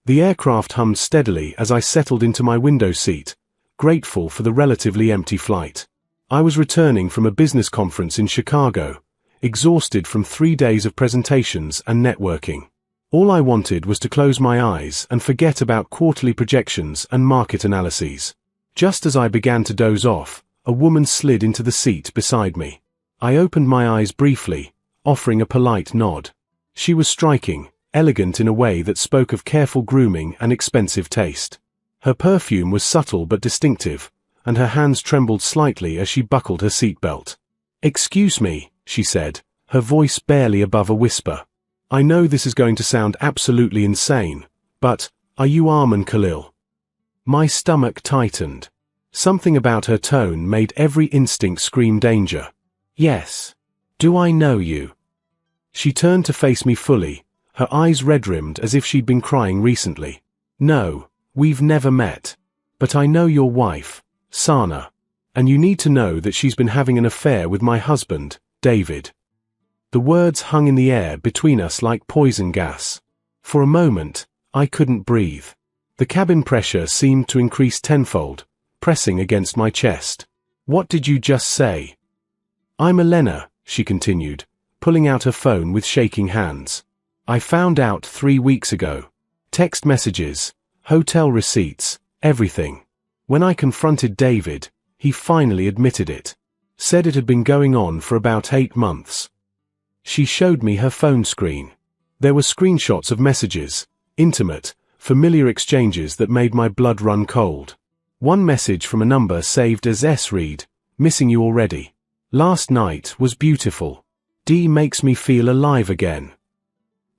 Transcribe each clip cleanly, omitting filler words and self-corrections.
The aircraft hummed steadily as I settled into my window seat, grateful for the relatively empty flight. I was returning from a business conference in Chicago, exhausted from 3 days of presentations and networking. All I wanted was to close my eyes and forget about quarterly projections and market analyses. Just as I began to doze off, a woman slid into the seat beside me. I opened my eyes briefly, offering a polite nod. She was striking, elegant in a way that spoke of careful grooming and expensive taste. Her perfume was subtle but distinctive, and her hands trembled slightly as she buckled her seatbelt. "Excuse me," she said, her voice barely above a whisper. "I know this is going to sound absolutely insane, but, are you Arman Khalil?" My stomach tightened. Something about her tone made every instinct scream danger. "Yes. Do I know you?" She turned to face me fully, her eyes red-rimmed as if she'd been crying recently. "No, we've never met. But I know your wife, Sana. And you need to know that she's been having an affair with my husband, David." The words hung in the air between us like poison gas. For a moment, I couldn't breathe. The cabin pressure seemed to increase tenfold, pressing against my chest. "What did you just say?" "I'm Elena," she continued, pulling out her phone with shaking hands. "I found out 3 weeks ago. Text messages, hotel receipts, everything. When I confronted David, he finally admitted it. Said it had been going on for about 8 months. She showed me her phone screen. There were screenshots of messages, intimate, familiar exchanges that made my blood run cold. One message from a number saved as S. Read, "Missing you already. Last night was beautiful. D makes me feel alive again."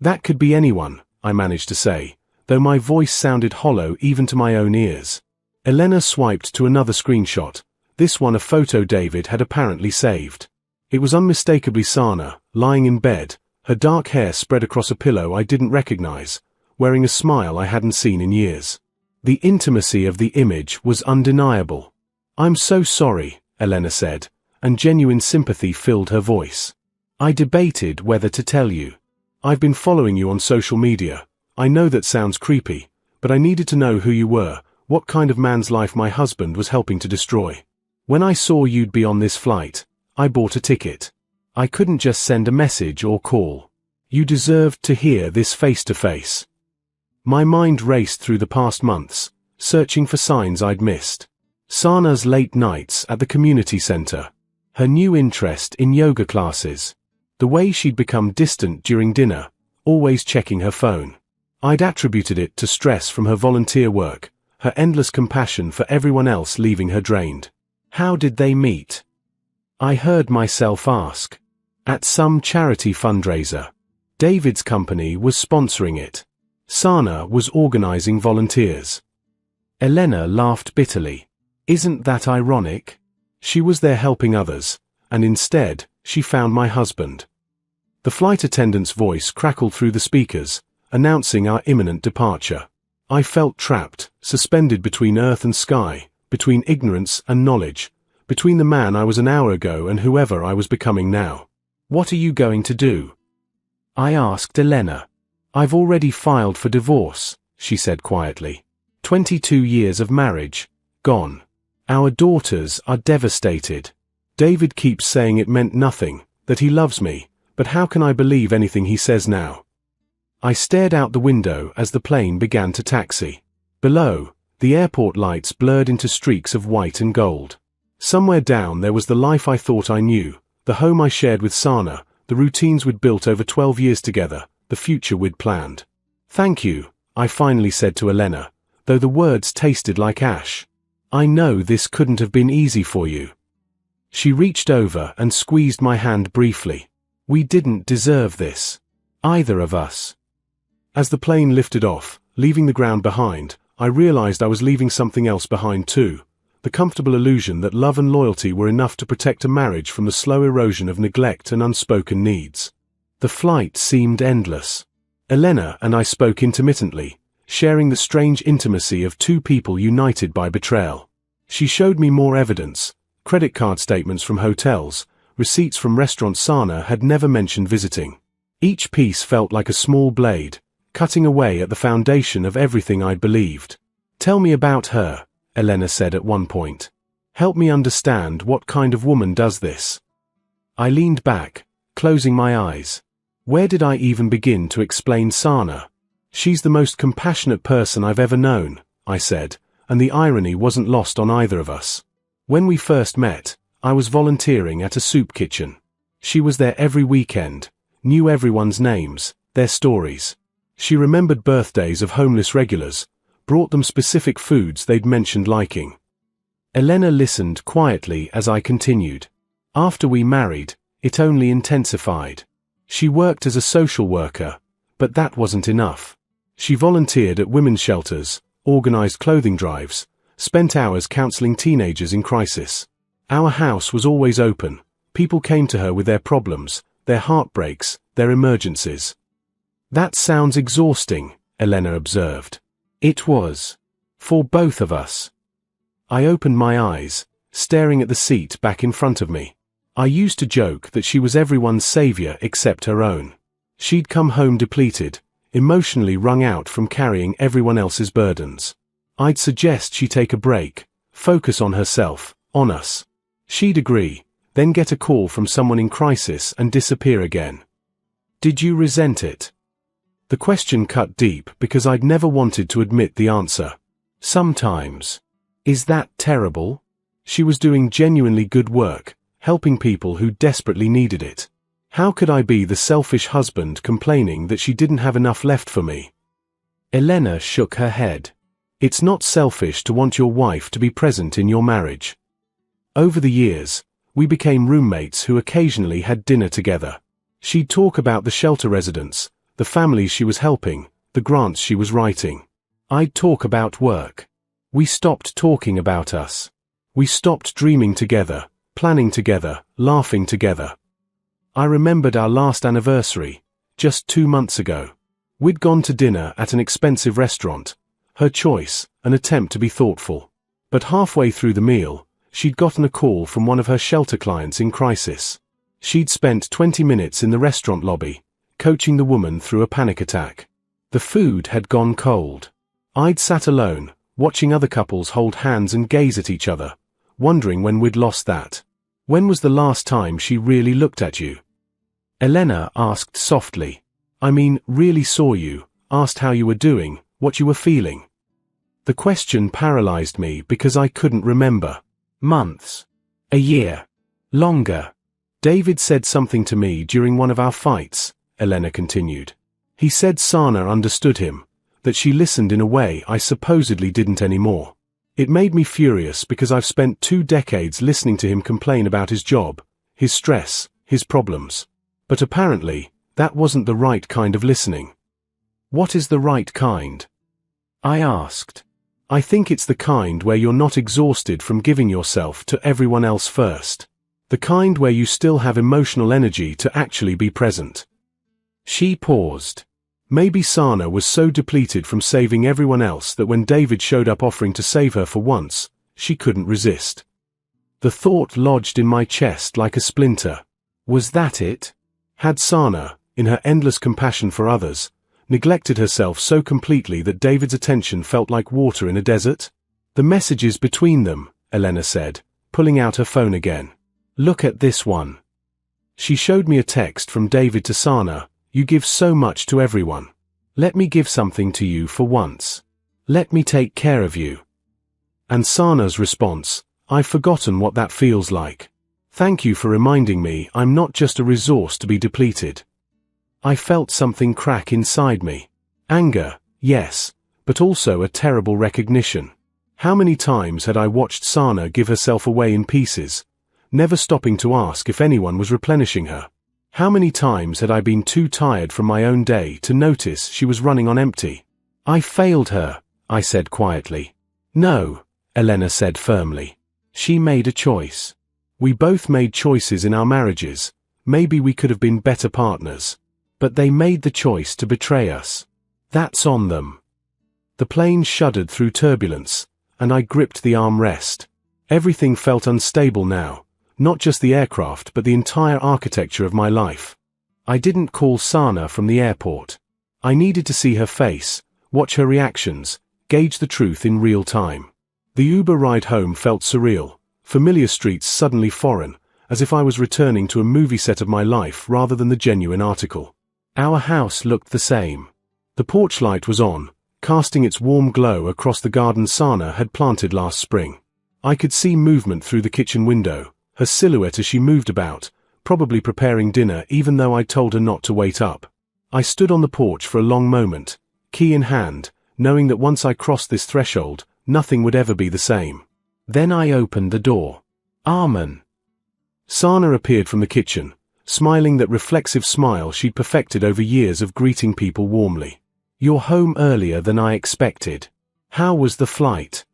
That could be anyone, I managed to say, though my voice sounded hollow even to my own ears. Elena swiped to another screenshot, this one a photo David had apparently saved. It was unmistakably Sana, lying in bed, her dark hair spread across a pillow I didn't recognize, wearing a smile I hadn't seen in years. The intimacy of the image was undeniable. "I'm so sorry," Elena said, and genuine sympathy filled her voice. "I debated whether to tell you. I've been following you on social media. I know that sounds creepy, but I needed to know who you were, what kind of man's life my husband was helping to destroy. When I saw you'd be on this flight, I bought a ticket. I couldn't just send a message or call. You deserved to hear this face to face." My mind raced through the past months, searching for signs I'd missed. Sana's late nights at the community center. Her new interest in yoga classes. The way she'd become distant during dinner, always checking her phone. I'd attributed it to stress from her volunteer work, her endless compassion for everyone else leaving her drained. How did they meet? I heard myself ask. At some charity fundraiser. David's company was sponsoring it. Sana was organizing volunteers. Elena laughed bitterly. Isn't that ironic? She was there helping others, and instead, she found my husband. The flight attendant's voice crackled through the speakers, announcing our imminent departure. I felt trapped, suspended between earth and sky, between ignorance and knowledge, between the man I was an hour ago and whoever I was becoming now. "What are you going to do?" I asked Elena. "I've already filed for divorce," she said quietly. 22 years of marriage, gone. Our daughters are devastated. David keeps saying it meant nothing, that he loves me, but how can I believe anything he says now? I stared out the window as the plane began to taxi. Below, the airport lights blurred into streaks of white and gold. Somewhere down there was the life I thought I knew, the home I shared with Sana, the routines we'd built over 12 years together, the future we'd planned. "Thank you," I finally said to Elena, though the words tasted like ash. "I know this couldn't have been easy for you." She reached over and squeezed my hand briefly. We didn't deserve this. Either of us. As the plane lifted off, leaving the ground behind, I realized I was leaving something else behind too. The comfortable illusion that love and loyalty were enough to protect a marriage from the slow erosion of neglect and unspoken needs. The flight seemed endless. Elena and I spoke intermittently, sharing the strange intimacy of two people united by betrayal. She showed me more evidence, credit card statements from hotels, receipts from restaurants Sana had never mentioned visiting. Each piece felt like a small blade, cutting away at the foundation of everything I'd believed. "Tell me about her," Elena said at one point. "Help me understand what kind of woman does this." I leaned back, closing my eyes. Where did I even begin to explain Sana? "She's the most compassionate person I've ever known," I said, and the irony wasn't lost on either of us. When we first met, I was volunteering at a soup kitchen. She was there every weekend, knew everyone's names, their stories. She remembered birthdays of homeless regulars, brought them specific foods they'd mentioned liking. Elena listened quietly as I continued. After we married, it only intensified. She worked as a social worker, but that wasn't enough. She volunteered at women's shelters, organized clothing drives, spent hours counseling teenagers in crisis. Our house was always open. People came to her with their problems, their heartbreaks, their emergencies. "That sounds exhausting," Elena observed. It was. For both of us. I opened my eyes, staring at the seat back in front of me. I used to joke that she was everyone's savior except her own. She'd come home depleted, emotionally wrung out from carrying everyone else's burdens. I'd suggest she take a break, focus on herself, on us. She'd agree, then get a call from someone in crisis and disappear again. Did you resent it? The question cut deep because I'd never wanted to admit the answer. Sometimes. Is that terrible? She was doing genuinely good work, helping people who desperately needed it. How could I be the selfish husband complaining that she didn't have enough left for me? Elena shook her head. It's not selfish to want your wife to be present in your marriage. Over the years, we became roommates who occasionally had dinner together. She'd talk about the shelter residents, the families she was helping, the grants she was writing. I'd talk about work. We stopped talking about us. We stopped dreaming together, planning together, laughing together. I remembered our last anniversary, just 2 months ago. We'd gone to dinner at an expensive restaurant. Her choice, an attempt to be thoughtful. But halfway through the meal, she'd gotten a call from one of her shelter clients in crisis. She'd spent 20 minutes in the restaurant lobby, coaching the woman through a panic attack. The food had gone cold. I'd sat alone, watching other couples hold hands and gaze at each other, wondering when we'd lost that. When was the last time she really looked at you? Elena asked softly. I mean, really saw you, asked how you were doing, what you were feeling. The question paralyzed me because I couldn't remember. Months. A year. Longer. David said something to me during one of our fights, Elena continued. He said Sana understood him, that she listened in a way I supposedly didn't anymore. It made me furious because I've spent 2 decades listening to him complain about his job, his stress, his problems. But apparently, that wasn't the right kind of listening. What is the right kind? I asked. I think it's the kind where you're not exhausted from giving yourself to everyone else first. The kind where you still have emotional energy to actually be present. She paused. Maybe Sana was so depleted from saving everyone else that when David showed up offering to save her for once, she couldn't resist. The thought lodged in my chest like a splinter. Was that it? Had Sana, in her endless compassion for others, neglected herself so completely that David's attention felt like water in a desert? The messages between them, Elena said, pulling out her phone again. Look at this one. She showed me a text from David to Sana. You give so much to everyone. Let me give something to you for once. Let me take care of you. And Sana's response, I've forgotten what that feels like. Thank you for reminding me I'm not just a resource to be depleted. I felt something crack inside me. Anger, yes, but also a terrible recognition. How many times had I watched Sana give herself away in pieces, never stopping to ask if anyone was replenishing her? How many times had I been too tired from my own day to notice she was running on empty? I failed her, I said quietly. No, Elena said firmly. She made a choice. We both made choices in our marriages. Maybe we could have been better partners. But they made the choice to betray us. That's on them. The plane shuddered through turbulence, and I gripped the armrest. Everything felt unstable now. Not just the aircraft but the entire architecture of my life. I didn't call Sana from the airport. I needed to see her face, watch her reactions, gauge the truth in real time. The Uber ride home felt surreal, familiar streets suddenly foreign, as if I was returning to a movie set of my life rather than the genuine article. Our house looked the same. The porch light was on, casting its warm glow across the garden Sana had planted last spring. I could see movement through the kitchen window, her silhouette as she moved about, probably preparing dinner even though I'd told her not to wait up. I stood on the porch for a long moment, key in hand, knowing that once I crossed this threshold, nothing would ever be the same. Then I opened the door. Arman. Sana appeared from the kitchen, smiling that reflexive smile she'd perfected over years of greeting people warmly. You're home earlier than I expected. How was the flight?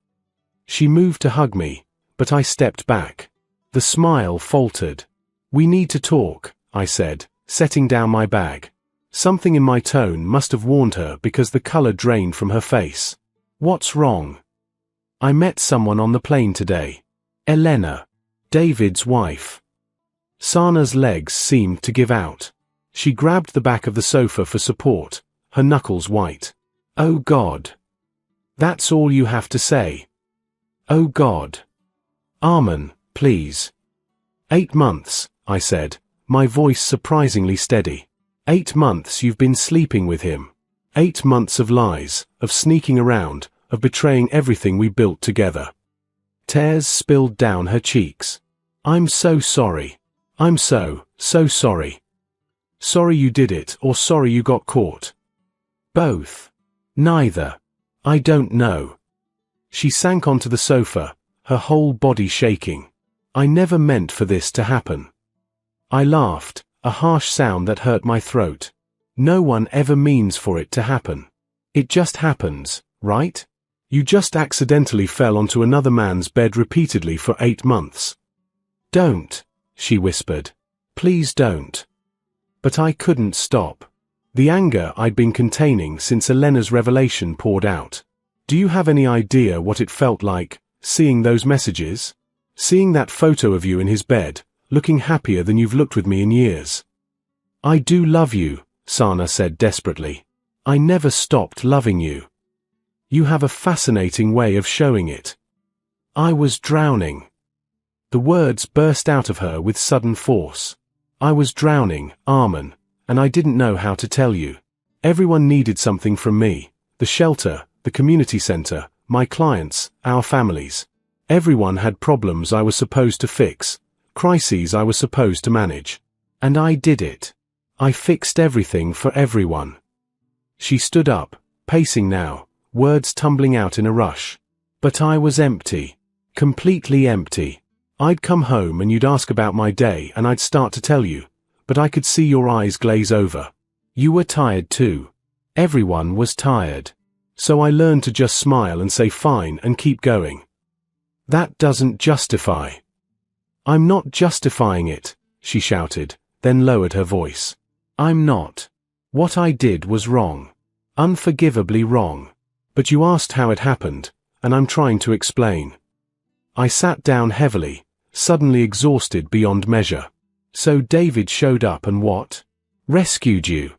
She moved to hug me, but I stepped back. The smile faltered. We need to talk, I said, setting down my bag. Something in my tone must have warned her because the color drained from her face. What's wrong? I met someone on the plane today. Elena, David's wife. Sana's legs seemed to give out. She grabbed the back of the sofa for support, her knuckles white. Oh God. That's all you have to say. Oh God. Arman, please. 8 months, I said, my voice surprisingly steady. 8 months you've been sleeping with him. 8 months of lies, of sneaking around, of betraying everything we built together. Tears spilled down her cheeks. I'm so sorry. I'm so sorry. Sorry you did it or sorry you got caught. Both. Neither. I don't know. She sank onto the sofa, her whole body shaking. I never meant for this to happen. I laughed, a harsh sound that hurt my throat. No one ever means for it to happen. It just happens, right? You just accidentally fell onto another man's bed repeatedly for 8 months. Don't, she whispered. Please don't. But I couldn't stop. The anger I'd been containing since Elena's revelation poured out. Do you have any idea what it felt like, seeing those messages? Seeing that photo of you in his bed, looking happier than you've looked with me in years. I do love you, Sana said desperately. I never stopped loving you. You have a fascinating way of showing it. I was drowning. The words burst out of her with sudden force. I was drowning, Arman, and I didn't know how to tell you. Everyone needed something from me. The shelter, the community center, my clients, our families. Everyone had problems I was supposed to fix, crises I was supposed to manage. And I did it. I fixed everything for everyone. She stood up, pacing now, words tumbling out in a rush. But I was empty. Completely empty. I'd come home and you'd ask about my day and I'd start to tell you, but I could see your eyes glaze over. You were tired too. Everyone was tired. So I learned to just smile and say fine and keep going. That doesn't justify. I'm not justifying it, she shouted, then lowered her voice. I'm not. What I did was wrong. Unforgivably wrong. But you asked how it happened, and I'm trying to explain. I sat down heavily, suddenly exhausted beyond measure. So David showed up and what? Rescued you.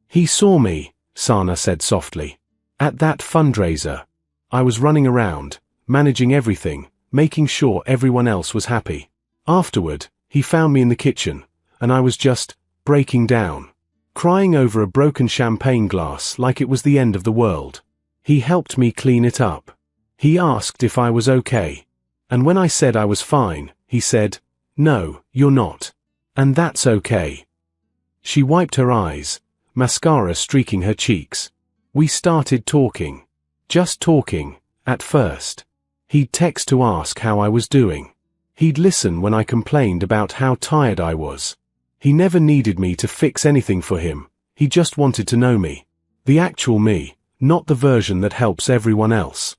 He saw me, Sana said softly. At that fundraiser. I was running around, managing everything, making sure everyone else was happy. Afterward, he found me in the kitchen, and I was just breaking down, crying over a broken champagne glass like it was the end of the world. He helped me clean it up. He asked if I was okay. And when I said I was fine, he said, no, you're not. And that's okay. She wiped her eyes, mascara streaking her cheeks. We started talking. Just talking, at first. He'd text to ask how I was doing. He'd listen when I complained about how tired I was. He never needed me to fix anything for him. He just wanted to know me. The actual me, not the version that helps everyone else.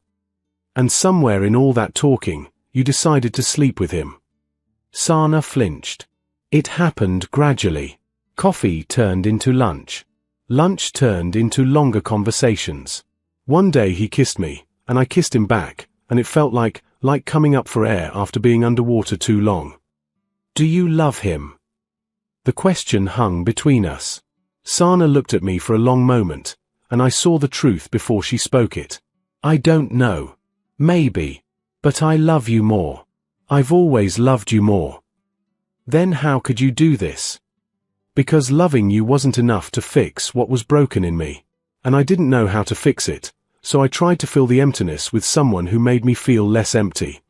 And somewhere in all that talking, you decided to sleep with him. Sana flinched. It happened gradually. Coffee turned into lunch. Lunch turned into longer conversations. One day he kissed me, and I kissed him back, and it felt like coming up for air after being underwater too long. Do you love him? The question hung between us. Sana looked at me for a long moment, and I saw the truth before she spoke it. I don't know. Maybe. But I love you more. I've always loved you more. Then how could you do this? Because loving you wasn't enough to fix what was broken in me. And I didn't know how to fix it, so I tried to fill the emptiness with someone who made me feel less empty.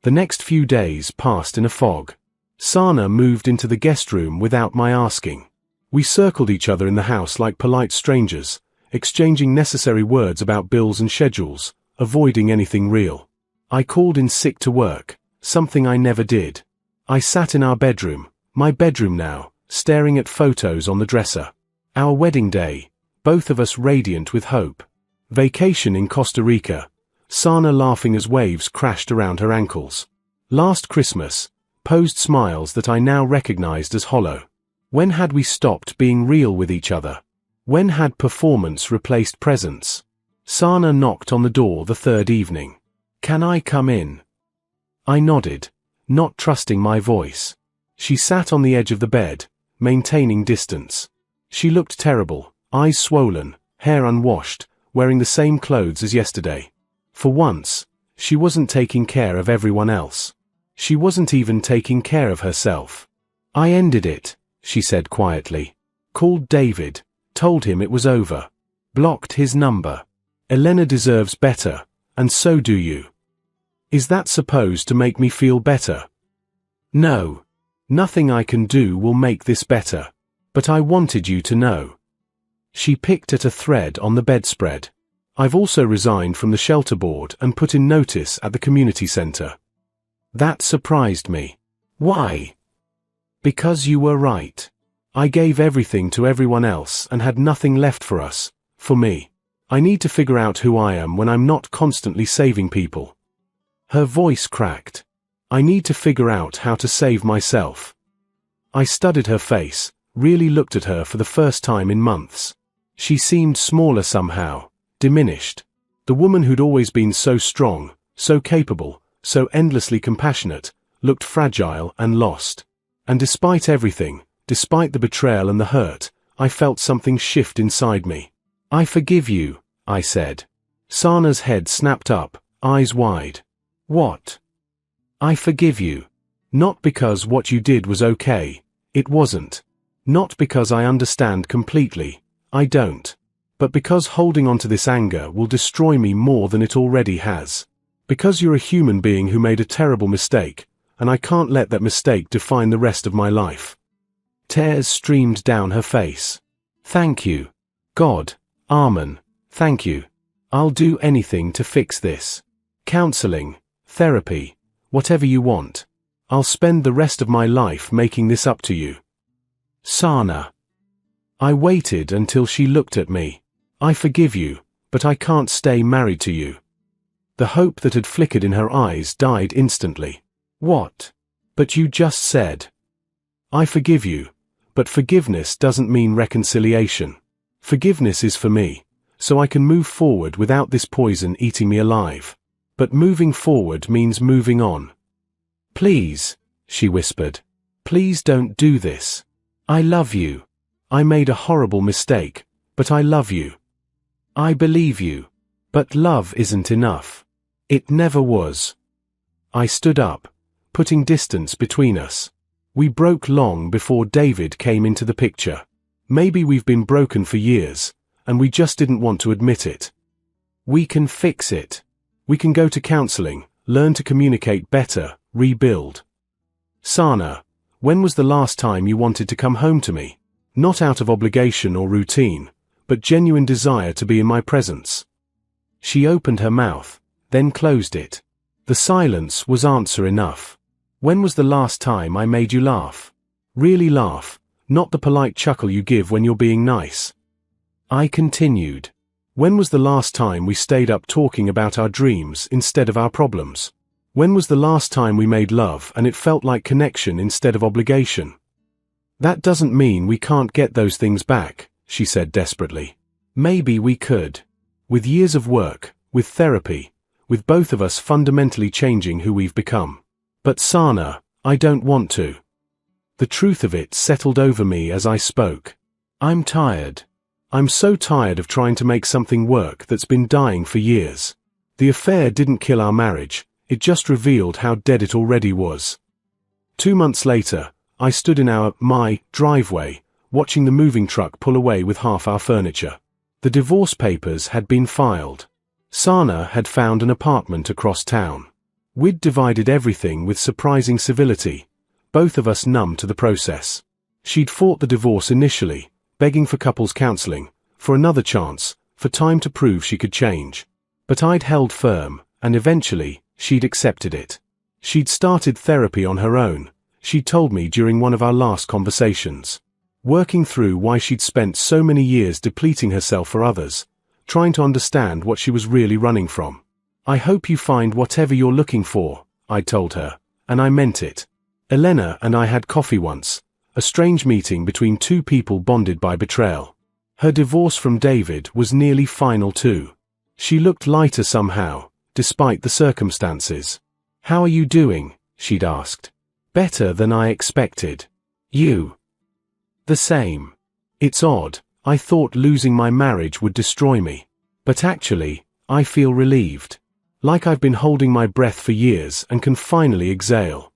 The next few days passed in a fog. Sana moved into the guest room without my asking. We circled each other in the house like polite strangers, exchanging necessary words about bills and schedules, avoiding anything real. I called in sick to work, something I never did. I sat in our bedroom, my bedroom now, staring at photos on the dresser. Our wedding day, both of us radiant with hope. Vacation in Costa Rica, Sana laughing as waves crashed around her ankles. Last Christmas, posed smiles that I now recognized as hollow. When had we stopped being real with each other? When had performance replaced presence? Sana knocked on the door the third evening. "Can I come in?" I nodded, not trusting my voice. She sat on the edge of the bed, maintaining distance. She looked terrible, eyes swollen, hair unwashed, wearing the same clothes as yesterday. For once, she wasn't taking care of everyone else. She wasn't even taking care of herself. "I ended it," she said quietly. "Called David, told him it was over. Blocked his number. Elena deserves better, and so do you." Is that supposed to make me feel better? No. Nothing I can do will make this better. But I wanted you to know. She picked at a thread on the bedspread. "I've also resigned from the shelter board and put in notice at the community center." That surprised me. Why? Because you were right. I gave everything to everyone else and had nothing left for us, for me. I need to figure out who I am when I'm not constantly saving people. Her voice cracked. I need to figure out how to save myself. I studied her face, really looked at her for the first time in months. She seemed smaller somehow, diminished. The woman who'd always been so strong, so capable, so endlessly compassionate, looked fragile and lost. And despite everything, despite the betrayal and the hurt, I felt something shift inside me. "I forgive you," I said. Sana's head snapped up, eyes wide. "What?" "I forgive you. Not because what you did was okay. It wasn't. Not because I understand completely. I don't. But because holding on to this anger will destroy me more than it already has. Because you're a human being who made a terrible mistake, and I can't let that mistake define the rest of my life." Tears streamed down her face. "Thank you. God, Amen, thank you. I'll do anything to fix this. Counseling, therapy, whatever you want. I'll spend the rest of my life making this up to you." Sana. I waited until she looked at me. "I forgive you, but I can't stay married to you." The hope that had flickered in her eyes died instantly. "What? But you just said." "I forgive you, but forgiveness doesn't mean reconciliation. Forgiveness is for me, so I can move forward without this poison eating me alive. But moving forward means moving on." "Please," she whispered. "Please don't do this. I love you. I made a horrible mistake, but I love you. I believe you. But love isn't enough. It never was." I stood up, putting distance between us. We broke long before David came into the picture. Maybe we've been broken for years, and we just didn't want to admit it. We can fix it. We can go to counseling, learn to communicate better, rebuild. "Sana, when was the last time you wanted to come home to me? Not out of obligation or routine, but genuine desire to be in my presence." She opened her mouth, then closed it. The silence was answer enough. "When was the last time I made you laugh? Really laugh, not the polite chuckle you give when you're being nice." I continued. "When was the last time we stayed up talking about our dreams instead of our problems? When was the last time we made love and it felt like connection instead of obligation?" "That doesn't mean we can't get those things back," she said desperately. "Maybe we could. With years of work, with therapy, with both of us fundamentally changing who we've become. But Sana, I don't want to." The truth of it settled over me as I spoke. I'm tired. I'm so tired of trying to make something work that's been dying for years. The affair didn't kill our marriage, it just revealed how dead it already was. 2 months later, I stood in my driveway, watching the moving truck pull away with half our furniture. The divorce papers had been filed. Sana had found an apartment across town. We'd divided everything with surprising civility, both of us numb to the process. She'd fought the divorce initially, begging for couples counseling, for another chance, for time to prove she could change. But I'd held firm, and eventually, she'd accepted it. She'd started therapy on her own, she told me during one of our last conversations. Working through why she'd spent so many years depleting herself for others, trying to understand what she was really running from. I hope you find whatever you're looking for, I told her, and I meant it. Elena and I had coffee once, a strange meeting between two people bonded by betrayal. Her divorce from David was nearly final too. She looked lighter somehow, despite the circumstances. How are you doing? She'd asked. Better than I expected. You? The same. It's odd, I thought losing my marriage would destroy me. But actually, I feel relieved. Like I've been holding my breath for years and can finally exhale.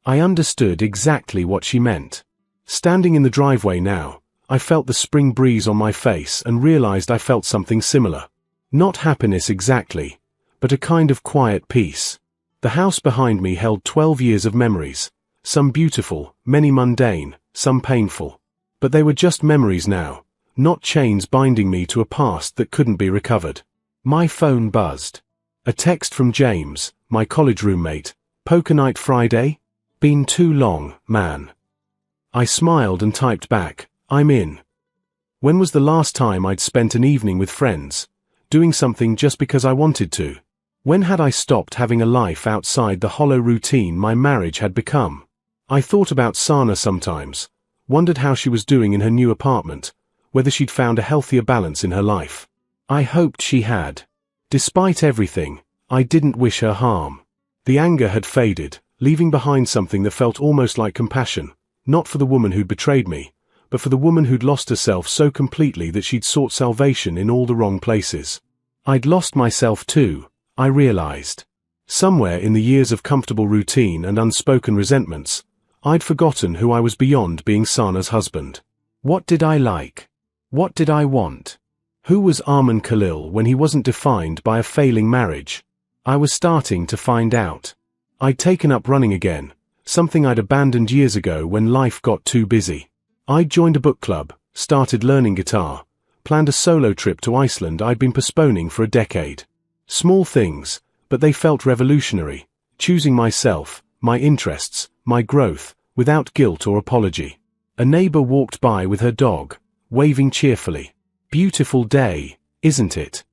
I understood exactly what she meant. Standing in the driveway now, I felt the spring breeze on my face and realized I felt something similar. Not happiness exactly, but a kind of quiet peace. The house behind me held 12 years of memories, some beautiful, many mundane, some painful. But they were just memories now, not chains binding me to a past that couldn't be recovered. My phone buzzed. A text from James, my college roommate. Poker night Friday? Been too long, man. I smiled and typed back, I'm in. When was the last time I'd spent an evening with friends, doing something just because I wanted to? When had I stopped having a life outside the hollow routine my marriage had become? I thought about Sana sometimes, wondered how she was doing in her new apartment, whether she'd found a healthier balance in her life. I hoped she had. Despite everything, I didn't wish her harm. The anger had faded, leaving behind something that felt almost like compassion, not for the woman who'd betrayed me, but for the woman who'd lost herself so completely that she'd sought salvation in all the wrong places. I'd lost myself too, I realized. Somewhere in the years of comfortable routine and unspoken resentments, I'd forgotten who I was beyond being Sana's husband. What did I like? What did I want? Who was Arman Khalil when he wasn't defined by a failing marriage? I was starting to find out. I'd taken up running again, something I'd abandoned years ago when life got too busy. I'd joined a book club, started learning guitar, planned a solo trip to Iceland I'd been postponing for a decade. Small things, but they felt revolutionary, choosing myself, my interests, my growth, without guilt or apology. A neighbor walked by with her dog, waving cheerfully. Beautiful day, isn't it?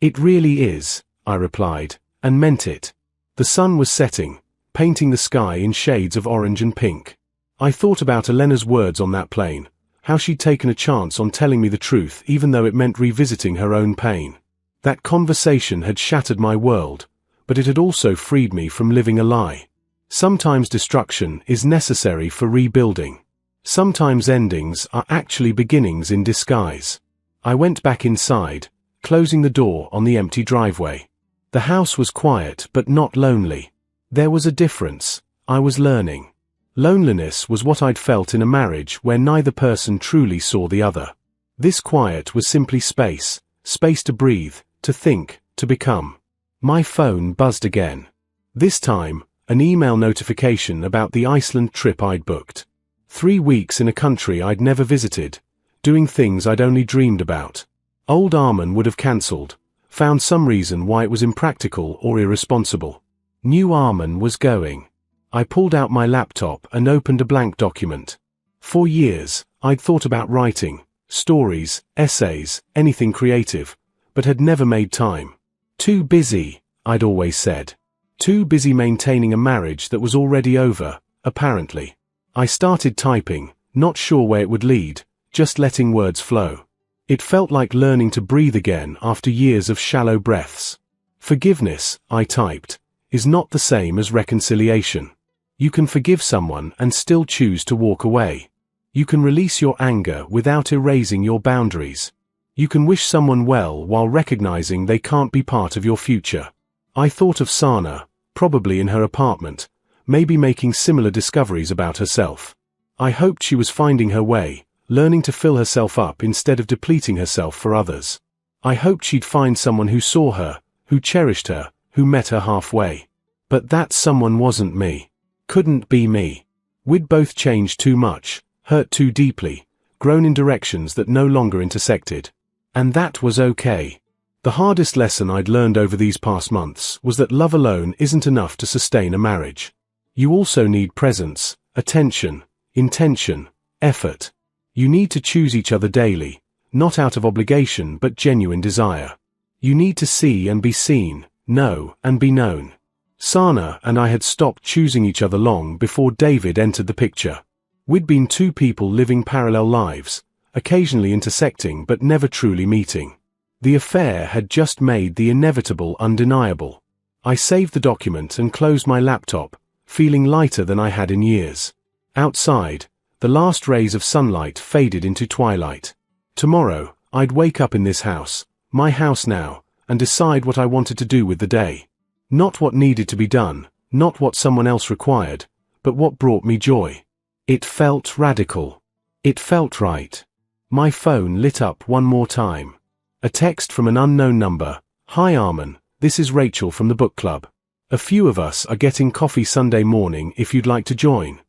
It really is, I replied, and meant it. The sun was setting, painting the sky in shades of orange and pink. I thought about Elena's words on that plane, how she'd taken a chance on telling me the truth even though it meant revisiting her own pain. That conversation had shattered my world, but it had also freed me from living a lie. Sometimes destruction is necessary for rebuilding. Sometimes endings are actually beginnings in disguise. I went back inside, closing the door on the empty driveway. The house was quiet but not lonely. There was a difference, I was learning. Loneliness was what I'd felt in a marriage where neither person truly saw the other. This quiet was simply space, space to breathe, to think, to become. My phone buzzed again. This time, an email notification about the Iceland trip I'd booked. 3 weeks in a country I'd never visited, doing things I'd only dreamed about. Old Arman would have cancelled, found some reason why it was impractical or irresponsible. New Arman was going. I pulled out my laptop and opened a blank document. For years, I'd thought about writing, stories, essays, anything creative, but had never made time. Too busy, I'd always said. Too busy maintaining a marriage that was already over, apparently. I started typing, not sure where it would lead, just letting words flow. It felt like learning to breathe again after years of shallow breaths. Forgiveness, I typed, is not the same as reconciliation. You can forgive someone and still choose to walk away. You can release your anger without erasing your boundaries. You can wish someone well while recognizing they can't be part of your future. I thought of Sana, probably in her apartment, maybe making similar discoveries about herself. I hoped she was finding her way, learning to fill herself up instead of depleting herself for others. I hoped she'd find someone who saw her, who cherished her, who met her halfway. But that someone wasn't me. Couldn't be me. We'd both changed too much, hurt too deeply, grown in directions that no longer intersected. And that was okay. The hardest lesson I'd learned over these past months was that love alone isn't enough to sustain a marriage. You also need presence, attention, intention, effort. You need to choose each other daily, not out of obligation but genuine desire. You need to see and be seen, know and be known. Sana and I had stopped choosing each other long before David entered the picture. We'd been two people living parallel lives, occasionally intersecting but never truly meeting. The affair had just made the inevitable undeniable. I saved the document and closed my laptop, feeling lighter than I had in years. Outside, the last rays of sunlight faded into twilight. Tomorrow, I'd wake up in this house, my house now, and decide what I wanted to do with the day. Not what needed to be done, not what someone else required, but what brought me joy. It felt radical. It felt right. My phone lit up one more time. A text from an unknown number. Hi Armin, this is Rachel from the book club. A few of us are getting coffee Sunday morning if you'd like to join.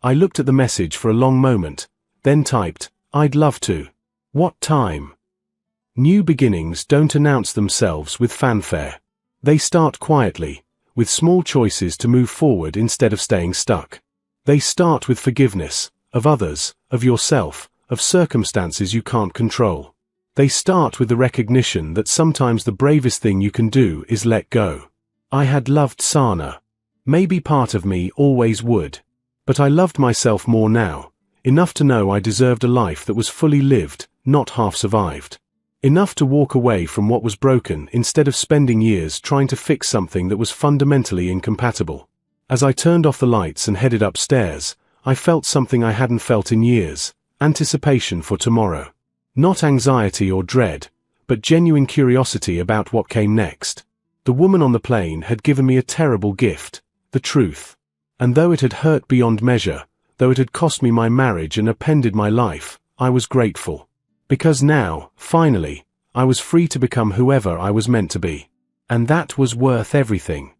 I looked at the message for a long moment, then typed, I'd love to. What time? New beginnings don't announce themselves with fanfare. They start quietly, with small choices to move forward instead of staying stuck. They start with forgiveness, of others, of yourself, of circumstances you can't control. They start with the recognition that sometimes the bravest thing you can do is let go. I had loved Sana. Maybe part of me always would. But I loved myself more now, enough to know I deserved a life that was fully lived, not half survived. Enough to walk away from what was broken instead of spending years trying to fix something that was fundamentally incompatible. As I turned off the lights and headed upstairs, I felt something I hadn't felt in years, anticipation for tomorrow. Not anxiety or dread, but genuine curiosity about what came next. The woman on the plane had given me a terrible gift, the truth. And though it had hurt beyond measure, though it had cost me my marriage and upended my life, I was grateful. Because now, finally, I was free to become whoever I was meant to be. And that was worth everything.